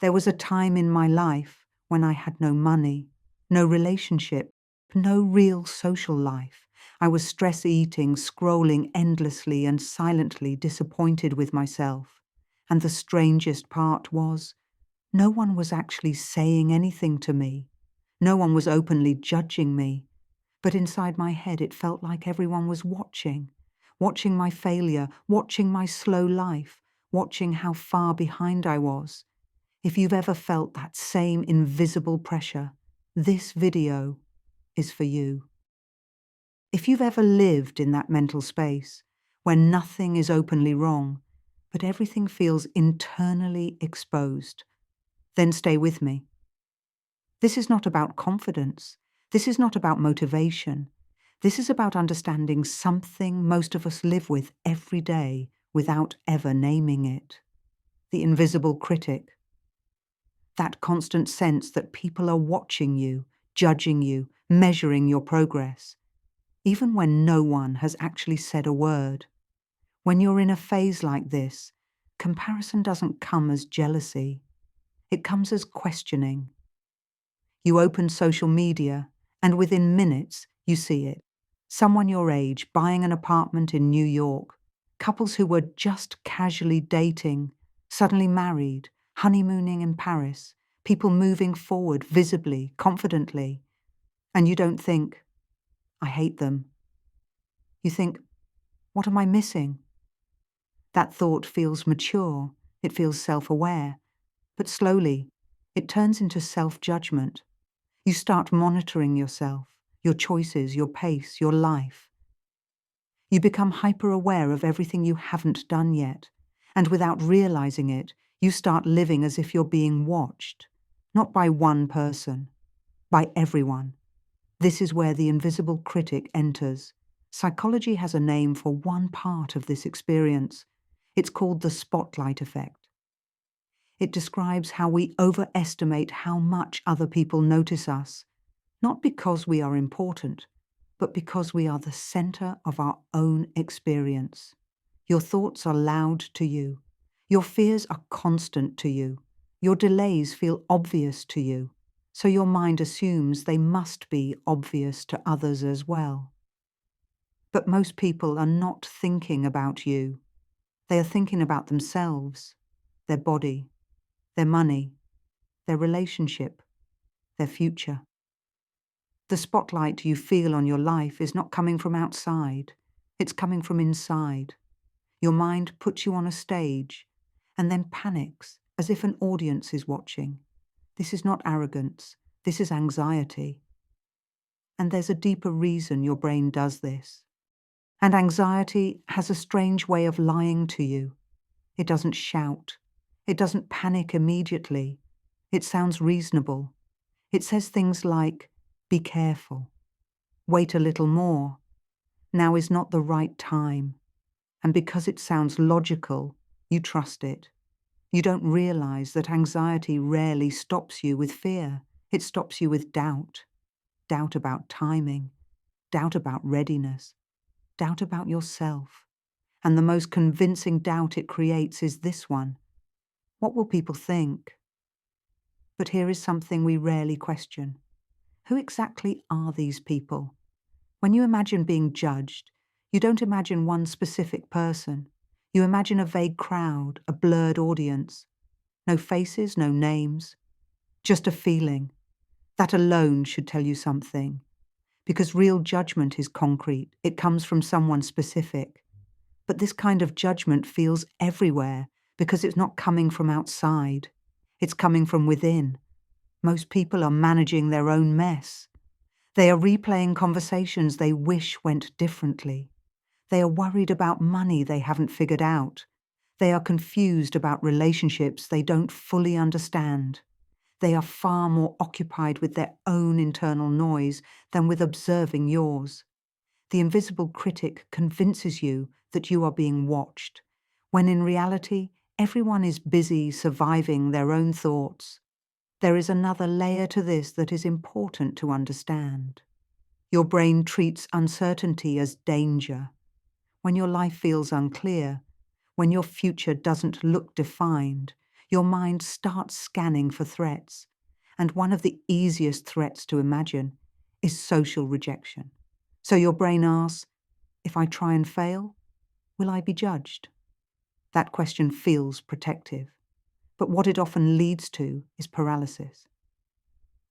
There was a time in my life when I had no money, no relationship, no real social life. I was stress eating, scrolling endlessly and silently disappointed with myself. And the strangest part was, no one was actually saying anything to me. No one was openly judging me. But inside my head it felt like everyone was watching my failure, watching my slow life, watching how far behind I was. If you've ever felt that same invisible pressure, this video is for you. If you've ever lived in that mental space where nothing is openly wrong, but everything feels internally exposed, then stay with me. This is not about confidence. This is not about motivation. This is about understanding something most of us live with every day without ever naming it. The invisible critic. That constant sense that people are watching you, judging you, measuring your progress, even when no one has actually said a word. When you're in a phase like this, comparison doesn't come as jealousy. It comes as questioning. You open social media, and within minutes, you see it. Someone your age buying an apartment in New York, couples who were just casually dating, suddenly married, honeymooning in Paris, people moving forward visibly, confidently. And you don't think, I hate them. You think, what am I missing? That thought feels mature, it feels self-aware, but slowly, it turns into self-judgment. You start monitoring yourself, your choices, your pace, your life. You become hyper-aware of everything you haven't done yet, and without realizing it, you start living as if you're being watched, not by one person, by everyone. This is where the invisible critic enters. Psychology has a name for one part of this experience. It's called the spotlight effect. It describes how we overestimate how much other people notice us, not because we are important, but because we are the center of our own experience. Your thoughts are loud to you. Your fears are constant to you. Your delays feel obvious to you. So your mind assumes they must be obvious to others as well. But most people are not thinking about you. They are thinking about themselves, their body, their money, their relationship, their future. The spotlight you feel on your life is not coming from outside, it's coming from inside. Your mind puts you on a stage and then panics as if an audience is watching. This is not arrogance, this is anxiety. And there's a deeper reason your brain does this. And anxiety has a strange way of lying to you. It doesn't shout. It doesn't panic immediately. It sounds reasonable. It says things like, be careful. Wait a little more. Now is not the right time. And because it sounds logical, you trust it. You don't realize that anxiety rarely stops you with fear. It stops you with doubt. Doubt about timing. Doubt about readiness. Doubt about yourself. And the most convincing doubt it creates is this one. What will people think? But here is something we rarely question. Who exactly are these people? When you imagine being judged, you don't imagine one specific person. You imagine a vague crowd, a blurred audience. No faces, no names. Just a feeling. That alone should tell you something. Because real judgment is concrete. It comes from someone specific. But this kind of judgment feels everywhere because it's not coming from outside. It's coming from within. Most people are managing their own mess. They are replaying conversations they wish went differently. They are worried about money they haven't figured out. They are confused about relationships they don't fully understand. They are far more occupied with their own internal noise than with observing yours. The invisible critic convinces you that you are being watched, when in reality, everyone is busy surviving their own thoughts. There is another layer to this that is important to understand. Your brain treats uncertainty as danger. When your life feels unclear, when your future doesn't look defined, Your mind starts scanning for threats, and one of the easiest threats to imagine is social rejection. So your brain asks, if I try and fail, will I be judged? That question feels protective, but what it often leads to is paralysis.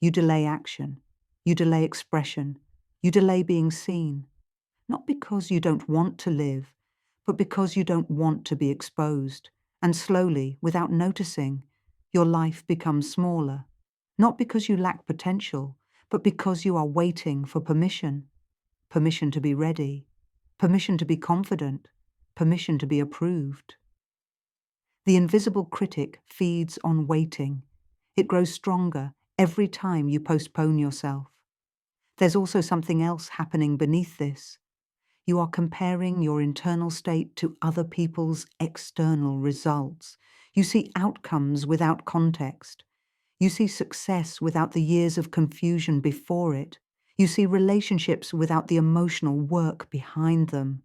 You delay action, you delay expression, you delay being seen, not because you don't want to live, but because you don't want to be exposed. And slowly, without noticing, your life becomes smaller, not because you lack potential, but because you are waiting for permission. Permission to be ready, permission to be confident, permission to be approved. The invisible critic feeds on waiting. It grows stronger every time you postpone yourself. There's also something else happening beneath this. You are comparing your internal state to other people's external results. You see outcomes without context. You see success without the years of confusion before it. You see relationships without the emotional work behind them.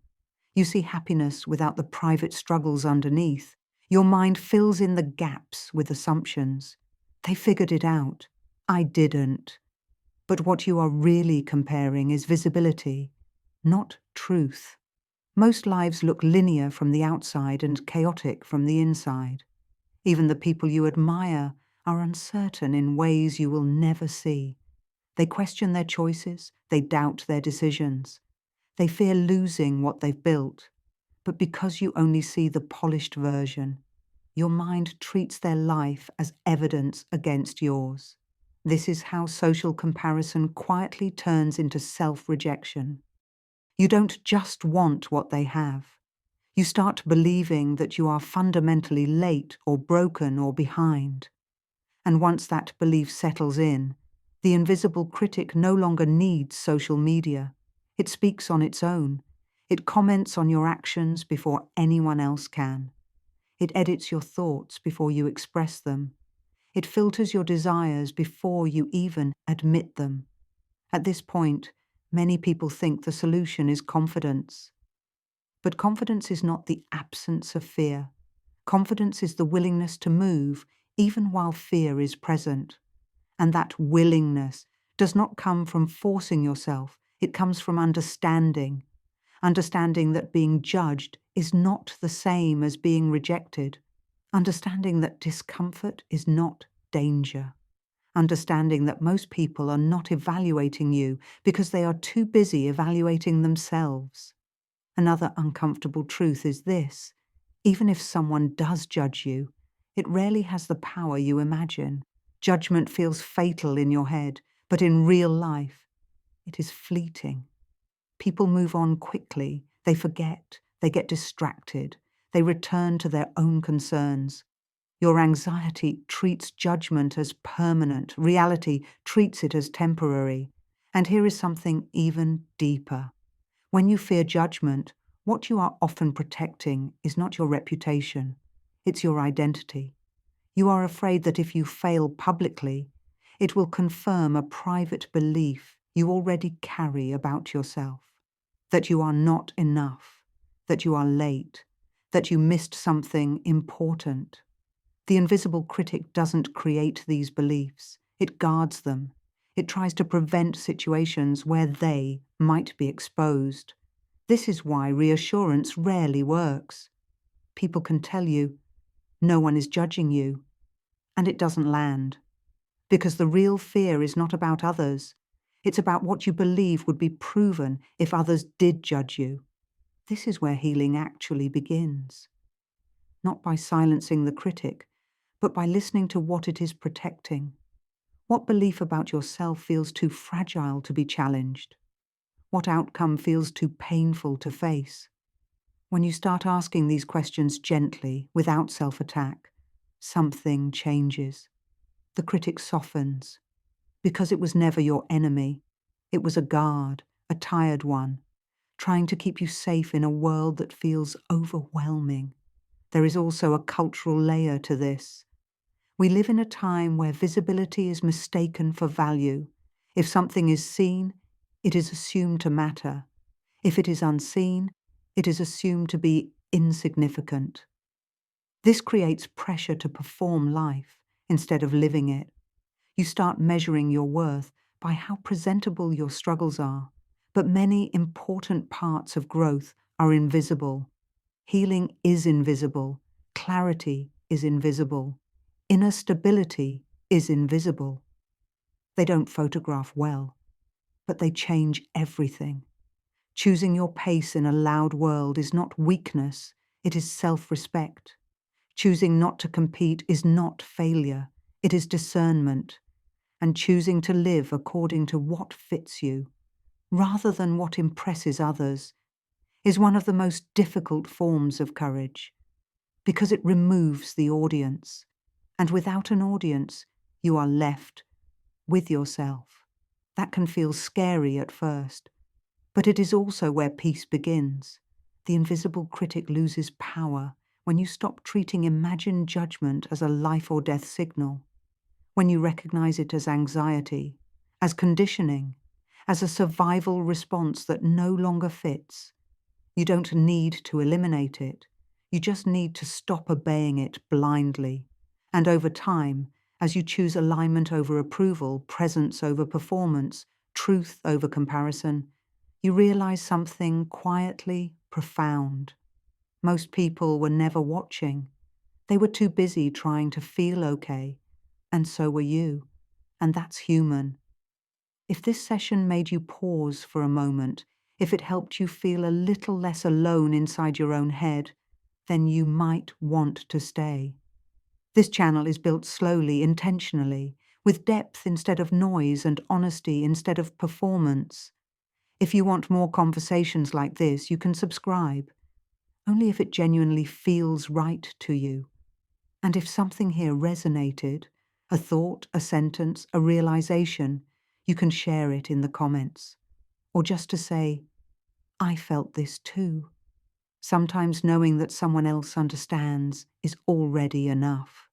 You see happiness without the private struggles underneath. Your mind fills in the gaps with assumptions. They figured it out. I didn't. But what you are really comparing is visibility, not truth. Most lives look linear from the outside and chaotic from the inside. Even the people you admire are uncertain in ways you will never see. They question their choices, they doubt their decisions. They fear losing what they've built. But because you only see the polished version, your mind treats their life as evidence against yours. This is how social comparison quietly turns into self-rejection. You don't just want what they have. You start believing that you are fundamentally late or broken or behind. And once that belief settles in, the invisible critic no longer needs social media. It speaks on its own. It comments on your actions before anyone else can. It edits your thoughts before you express them. It filters your desires before you even admit them. At this point, many people think the solution is confidence. But confidence is not the absence of fear. Confidence is the willingness to move even while fear is present. And that willingness does not come from forcing yourself. It comes from understanding. Understanding that being judged is not the same as being rejected. Understanding that discomfort is not danger. Understanding that most people are not evaluating you because they are too busy evaluating themselves. Another uncomfortable truth is this: even if someone does judge you, it rarely has the power you imagine. Judgment feels fatal in your head, but in real life, it is fleeting. People move on quickly, they forget, they get distracted, they return to their own concerns. Your anxiety treats judgment as permanent, reality treats it as temporary. And here is something even deeper. When you fear judgment, what you are often protecting is not your reputation, it's your identity. You are afraid that if you fail publicly, it will confirm a private belief you already carry about yourself. That you are not enough, that you are late, that you missed something important. The invisible critic doesn't create these beliefs. It guards them. It tries to prevent situations where they might be exposed. This is why reassurance rarely works. People can tell you, no one is judging you, and it doesn't land. Because the real fear is not about others. It's about what you believe would be proven if others did judge you. This is where healing actually begins. Not by silencing the critic, but by listening to what it is protecting. What belief about yourself feels too fragile to be challenged? What outcome feels too painful to face? When you start asking these questions gently, without self-attack, something changes. The critic softens. Because it was never your enemy. It was a guard, a tired one, trying to keep you safe in a world that feels overwhelming. There is also a cultural layer to this. We live in a time where visibility is mistaken for value. If something is seen, it is assumed to matter. If it is unseen, it is assumed to be insignificant. This creates pressure to perform life instead of living it. You start measuring your worth by how presentable your struggles are, but many important parts of growth are invisible. Healing is invisible. Clarity is invisible. Inner stability is invisible. They don't photograph well, but they change everything. Choosing your pace in a loud world is not weakness, it is self-respect. Choosing not to compete is not failure, it is discernment. And choosing to live according to what fits you, rather than what impresses others, is one of the most difficult forms of courage, because it removes the audience. And without an audience, you are left with yourself. That can feel scary at first, but it is also where peace begins. The invisible critic loses power when you stop treating imagined judgment as a life or death signal, when you recognize it as anxiety, as conditioning, as a survival response that no longer fits. You don't need to eliminate it. You just need to stop obeying it blindly. And over time, as you choose alignment over approval, presence over performance, truth over comparison, you realize something quietly profound. Most people were never watching. They were too busy trying to feel okay, and so were you. And that's human. If this session made you pause for a moment, if it helped you feel a little less alone inside your own head, then you might want to stay. This channel is built slowly, intentionally, with depth instead of noise and honesty instead of performance. If you want more conversations like this, you can subscribe, only if it genuinely feels right to you. And if something here resonated, a thought, a sentence, a realization, you can share it in the comments. Or just to say, I felt this too. Sometimes knowing that someone else understands is already enough.